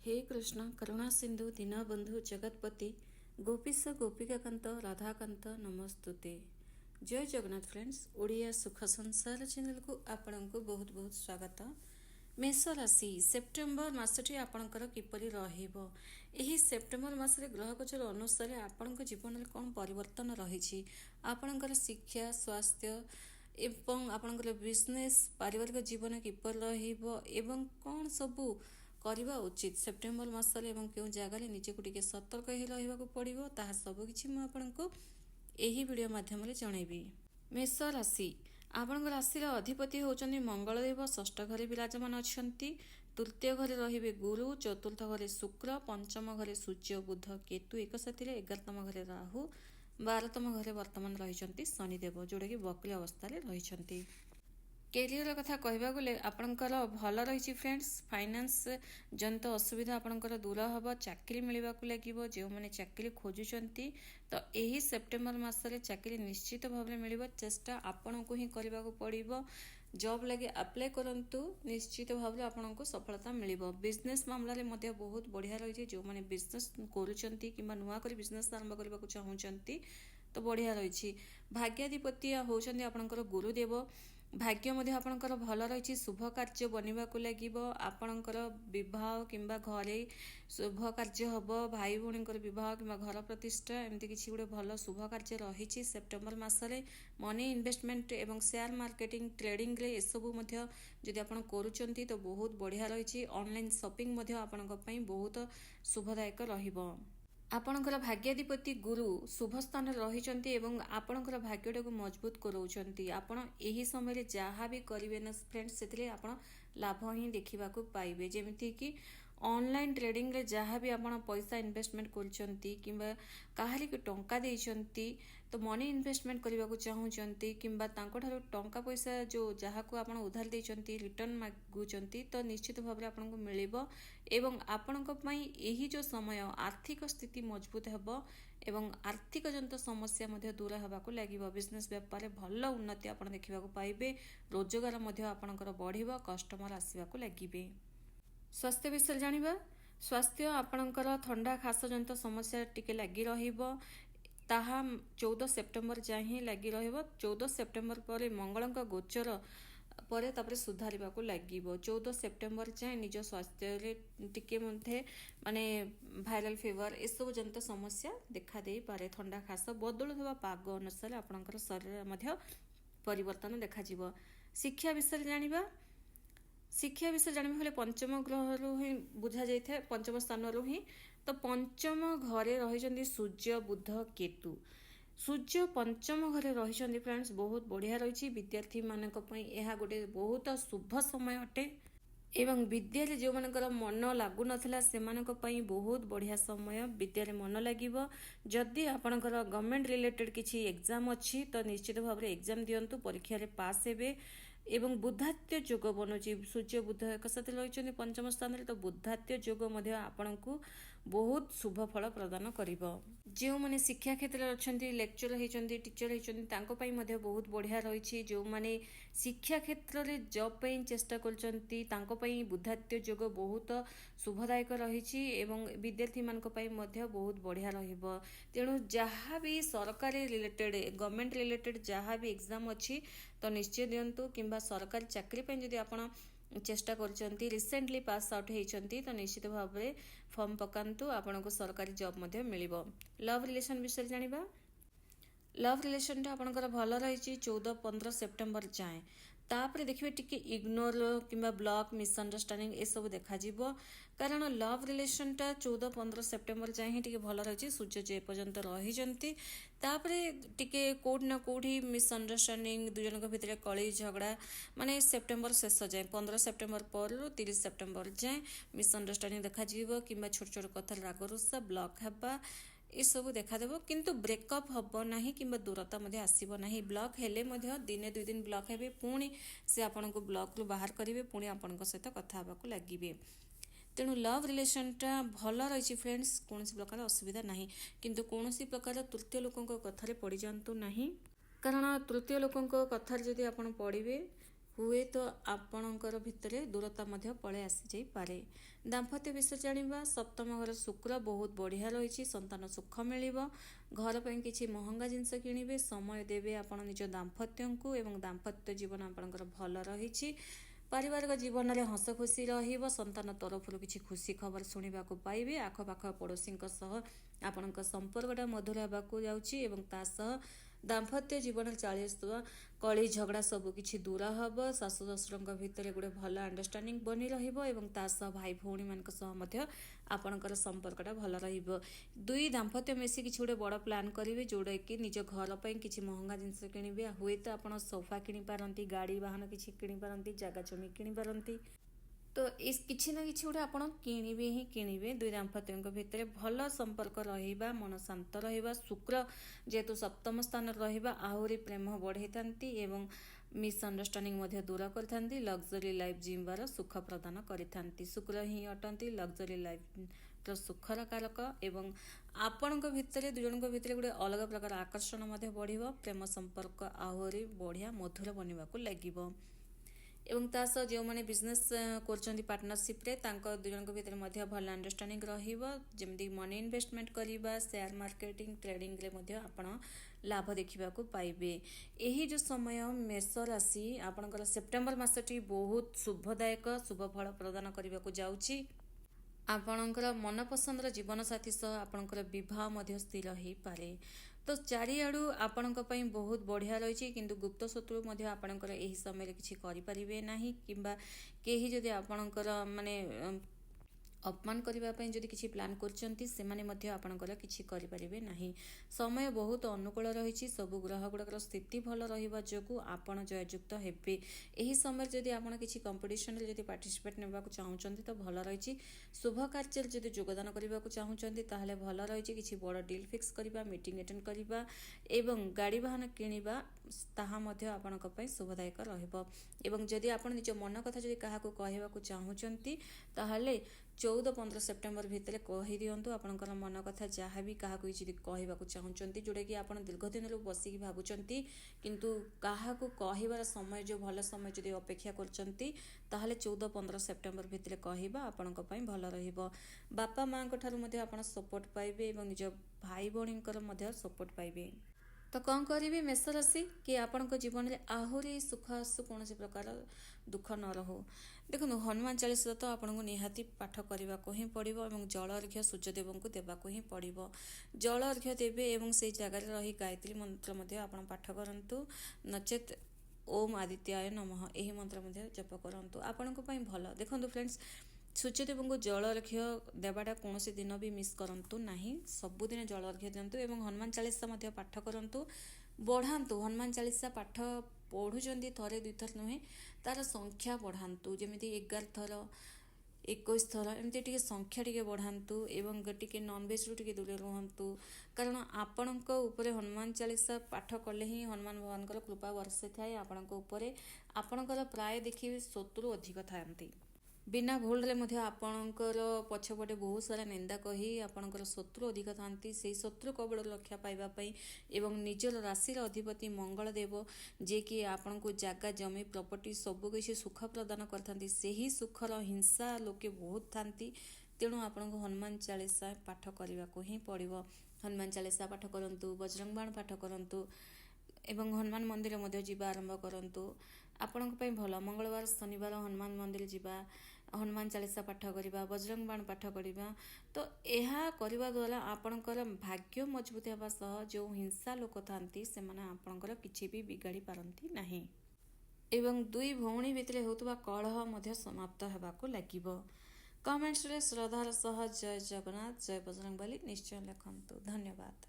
हे कृष्ण करुणा सिंधु दीनबंधु जगतपति गोपीश गोपिकाकांत राधाकांत नमस्तुते। जय जगन्नाथ फ्रेंड्स, ओडिया सुख संसार चैनल को आपण को बहुत बहुत स्वागत। मेष राशि सेप्टेम्बर मासटी आपणकर किपरि रहिबो। एही सेप्टेम्बर मासरे ग्रह गोचर अनुसार आपणक जीवन में कौन परिवर्तन रही, आपणकर शिक्षा स्वास्थ्य एवं आपणकर बिजनेस पारिवारिक जीवन किपर रहिबो एवं कौन सबू करवा उचित सेप्टेम्बर मासरे एवं क्यों जगार निजे को टिके सतर्क ही रहिबाकु पड़िबो ताहा सब किछि मु आपनको एही वीडियो माध्यम जनइबी। मेष राशि आपन राशि अधिपति होचंदी मंगलदेव, षष्ठ घरे विराजमान अछंती, तृतीय घरे रहिबे गुरु, चतुर्थ घरे शुक्र, पंचम घरे सूर्य बुध केतु एक साथी, 11तम घरे राहु, 12तम घरे वर्तमान रहिचंती शनिदेव जोड़ा कि वक्री अवस्था रहिचंती। कैरियर कथा कहबा गले आपणकर भल रही फ्रेंड्स, फाइनेंस जनित असुविधा आपणकर दूर हम, चाकरी मिलवा लगे जो मैंने चाकरी खोजुंट तो यही सेप्टेम्बर मसरे चाकरी निश्चित भाव में मिल, चेष्टा आपण को ही करने को पड़ो। जॉब लगे अप्लाई करंतु, निश्चित भाव में आपन को सफलता मिल। बिजनेस मामला में बहुत बढ़िया रही, जो मैंने बिजनेस करुँच कि नुआ कर बिजनेस आरंभ करने को चाहूँगी तो बढ़िया रही। भाग्याधिपति होचंदी आपणकर गुरुदेव, भाग्य मध्य आपणकर भल रही, शुभ कार्य बनवा को लगे, आपणकर विवाह किंबा घरे शुभ कार्य हम, भाई भौणी विवाह किंबा घर प्रतिष्ठा एमती किसी गोटे भल शुभ कार्य रही। सेप्टेम्बर मसरे मनी इन्वेस्टमेंट एवं शेयर मार्केटिंग ट्रेडिंग रे एसबू जदि आप करुँच तो बहुत बढ़िया रही। ऑनलाइन शॉपिंग बहुत शुभदायक रहिबो। आपणकर भाग्याधिपति गुरु शुभ स्थान रही, आपणकर भाग्यटा को मजबूत कराउछंती। आपण एही समय जहाँ भी करेंगे ना फ्रेंड्स, से आप लाभ ही देखा पाइबे। जेमिति कि ऑनलाइन ट्रेडिंग रे जहाँ भी आपण पैसा इन्वेस्टमेंट करछंती किंबा काहली के टंका देइछंती तो मनी इन्वेस्टमेंट करबा को चाहूचंती किंबा तांको ठारो टंका पैसा जो जहाँ को आपण उधार देइछंती रिटर्न मागुचंती तो निश्चित भाव में आपन को मिलिबो एवं आपन को पई एही जो समय आर्थिक स्थिति मजबूत हेबो एवं आर्थिक जनित समस्या मध्य दूर हेबा को लागिबो। बिजनेस व्यापार भल उन्नति आपण देखिबा को पाइबे, रोजगार मध्य आपनकर बढ़िबो, कस्टमर आसीबा को लागिबे। स्वास्थ्य विषय जानिबा। स्वास्थ्य आपणकर ठंडा खास जनित समस्या टिके लगी रहिबो, ताहा 14 सेप्टेम्बर जाए ही लगी रहिबो। 14 सेप्टेम्बर पर मंगलक गोचर पर तापर सुधारिबा को लागिबो। 14 सेप्टेम्बर जाए निज स्वास्थ्य रे टिके मध्ये माने वायरल फीवर ए सब जनित समस्या देखा दे पारे। ठंडा खास बदल होबा पाग अनुसार आपणकर शरीर मध्ये परिवर्तन देखा जिवो। शिक्षा विषय जानिबा। शिक्षा विषय जानवा हेले पंचम ग्रह ही बुझा जाए, पंचम स्थान ही तो पंचम घरे रही सूर्य बुध केतु। सूर्य पंचम घरे रही फ्रेंड्स बहुत बढ़िया रही। विद्यार्थी मानक पई यह गोटे बहुत शुभ समय अटे एवं विद्या जो मानकर मन लागू नथिला सेमानक पई बहुत बढ़िया समय, विद्या मन लागिबो। जदि आपणकर गवर्नमेंट रिलेटेड किछि एग्जाम अछि तो निश्चित भाव में एग्जाम दियंतु, परीक्षा रे पास हेबे एवं बुद्धात्य योग बनुची। सूर्य बुध एक साथ रही पंचम स्थान रे तो बुद्धात्य योग मध्य आपण को बहुत शुभ फल प्रदान करिबो। जो माने शिक्षा क्षेत्र में अछंती, लेक्चर होइचंती, टीचर होइचंती तांको पई मध्य बहुत बढ़िया रही। जो माने शिक्षा क्षेत्र में जॉब पई चेष्टा करचंती तांको पई बुद्धात्य योग बहुत शुभदायक रही एवं विद्यार्थी मानक पई मध्य बहुत बढ़िया रहिबो। तेणु जहाँ भी सरकारी रिलेटेड गवर्नमेंट रिलेटेड जहाँ भी एग्जाम अच्छी तो निश्चय दियंतु किंबा सरकारी चाकरी पे जदि आपण चेष्टा करचंती, रिसेंटली पास आउट होइचंती तो निश्चित भाव में फॉर्म पकांतु, आपण को सरकारी जॉब मध्य मिलिबो। लव रिलेशन विषय जानिबा। लव रिलेशन आपणकर भल रही 14-15 सेप्टेम्बर जाए, तापर देखिए टिके इग्नोर किंबा ब्लॉक मिसअंडरस्टैंडिंग ए सब देखा जिवो। कारण लव रिलेशन टा 14-15 सेप्टेम्बर जाए ही टिके भल रही। सूर्य जे पर्यंत रही तापरे टिके कोड ना कोडी मिसअंडरस्टैंडिंग दुई जन भितर कली झगड़ा माने सेप्टेम्बर शेष जाए 15 सेप्टेम्बर पर 30 सेप्टेम्बर जाए मिसअंडरस्टैंडिंग देखा जिवो किंबा छोट छोट कथा राग रुषा ब्लॉक हेबा ये सब देखादेव, किंतु ब्रेकअप हम ना कि दूरता आसब ना। ब्लॉक हेले दिने 2 दिन ब्लॉक हे पुणी से आपण को ब्लॉक रू बाहर करेंगे, पुणी आपण सहित कथा होगा लगे। तेणु लव रिलेशनटा भल रही फ्रेंड्स, कौन प्रकार असुविधा ना, किंतु कौन प्रकार तृतीय लोकों कथार पड़ जातु ना, कारण तृतीय लोकों कथार जदि आप पड़े हुए तो आपणकर भितर दूरता पलि आसीजापे। दाम्पत्य विषय जाना सप्तम घर शुक्र बहुत बढ़िया रही संतान सुख मिल घर पर किसी महंगा जिनस किणे समय देवे आप निज दाम्पत्य को एवं दाम्पत्य जीवन आपंकर भल रही पारिवारिक जीवन में हस खुशी संतान तरफ किसी खुशी खबर शुणा पाइबे आखपाख पड़ोशी आपण संपर्कटा मधुर होगाक जाऊँच दाम्पत्य जीवन चली कली झगड़ा सबकि दूर हम शाशु शशुर भितर गोटे भल अंडरस्टांडिंग बनी रहा भाई भौणी मान आपणकर संपर्कटा भल रुई दाम्पत्य मिसी किसी गोटे बड़ प्लान करेंगे जोड़ा कि निज घर पर किसी महंगा जिनस किणे हुए तो आप सोफा किपारती गाड़ी वाहन किसी किपारती जगह जमी किपारती तो इस किसी ना कि गोटे आप किणवे ही किणवे दुई दाम्पत्यों भितर भल संपर्क रहा मन शांत रहा शुक्र जेहेतु सप्तम स्थान रहा आहरी प्रेम बढ़े एवं मिसअंडरस्टांडिंग दूर करते लग्जरी लाइफ जीवार सुख प्रदान करते शुक्र ही अटंती लग्जरी लाइफ सुखर कारक एवं आपण भितर दुजन भितर गोटे अलग प्रकार आकर्षण बढ़ प्रेम संपर्क आहरी बढ़िया मधुर बनवाक लगे एवं ता सह जो मैंने बिजनेस कर पार्टनरशिप रे दुजन भितर भल अंडरस्टांडिंग रही मनी इन्वेस्टमेंट करवा शेयर मार्केटिंग ट्रेडिंग रे आपण लाभ देखा पाइबे। यही जो समय मेष राशि आपणकर सेप्टेम्बर मासटी बहुत शुभदायक शुभ फल प्रदान करने को जाउची आपणकर मनपसंदर जीवन साथी सह आपणकर विवाह स्थिर हो पारे तो चारिआडू आपण बहुत बढ़िया रही किंतु गुप्त शत्रु आपणकर यही समय किसी करें ना कि जदि आपणकर माने अपमान करने जदि किसी प्लान करपणकर किसी करें ना समय बहुत अनुकूल रही सबु ग्रह गुड़ाक स्थिति भल रहा जो आपण जययुक्त हेबे यही समय जदि आप किसी कंपटीशन जदि पार्टिसिपेट नेबा चाहूँगी तो भल रही शुभ कार्य जदि योगदान करने को चाहूँगी ताहले भल रही किसी बड़ डील फिक्स करवा मीटिंग अटेंड करवा एवं गाड़ी वाहन किणवा ताहा आपण शुभदायक रही जदि आप निज मन कथा जदि क्या कहवाक चाहूँगी ताहले 14-15 सेप्टेम्बर भितर कही दिंतु आपणकर मन कथा जहाँ भी क्या कहवाक चाहूँगी जोड़ा कि आप दीर्घ दिन बसिक भावुंट किंतु क्या कहबार समय जो भल समय जो अपेक्षा कर 14-15 सेप्टेम्बर भितर कहवा आपण भल रपा माँ आप सपोर्ट पाइबे और निज भाई भौणी सपोर्ट पाइबे तो कौन करेंगे मेष राशि कि आपण जीवन में आहरी सुख आसु कौन प्रकार दुख न रहो देखो हनुमान चालीसा तो आपको निहाती पाठ करने को ही पड़ो और जल अर्घ्य सूर्यदेव को देवाक ही पड़ो जल अर्घ्य देवे और से जगार रही गायत्री मंत्र आप पाठ करूँ नचेत ओम आदित्याय नमः यही मंत्र जप करूँ आपण भल देखो फ्रेंड्स सूर्यदेव को जल अर्घ्य देवाटा कौन दिन भी मिस करूँ ना सबुदिन जल अर्घ्य दिंतु और हनुमान चालीसा पाठ करूँ बढ़ातु हनुमान चालीसा पाठ पढ़ुंट थे 2 थर नुहे तार संख्या बढ़ातु जमी 11 थर 21 थर एमती टे संख्या टे बढ़ातु एवं टे नॉनवेज रू टे दूर रुहतु कारण आपण हनुमान चालीसा पाठ कले ही हनुमान भगवान कृपा वर्षे थाए आपणकर प्राय देखिए शत्रु अधिक था बिना भूल रे आपणकर पछपटे बहुत सारा निंदा कही आपणकर शत्रु अधिक था से शत्रु कबल रक्षा पाइबापी एवं निजर राशि अधिपति मंगल देव जे कि आपण को जगह जमी प्रॉपर्टी सबकि सुख प्रदान करथांती सेही सुखर हिंसा लोके बहुत था तेणु आपण को हनुमान चालीसा पाठ करने को ही पड़ो हनुमान चालीसा पाठ करूँ बजरंग बाण पाठ करूँ एवं हनुमान मंदिर जावा आरंभ करूँ आपण भल मंगलवार शनिवार हनुमान मंदिर जावा हनुमान चालीसा पाठ करवा बजरंग बाण पाठ करवा तो यह करने द्वारा आपणकर भाग्य मजबूत होगा सह जो हिंसा लोक था से आपणकर किसी भी बिगाड़ी पारती नहीं एवं दुई भौणी भितर होता कलह समाप्त होगाक लगे कमेंट्स रे श्रद्धार सह जय जगन्नाथ जय बजरंगबली निश्चय लिखंतु धन्यवाद।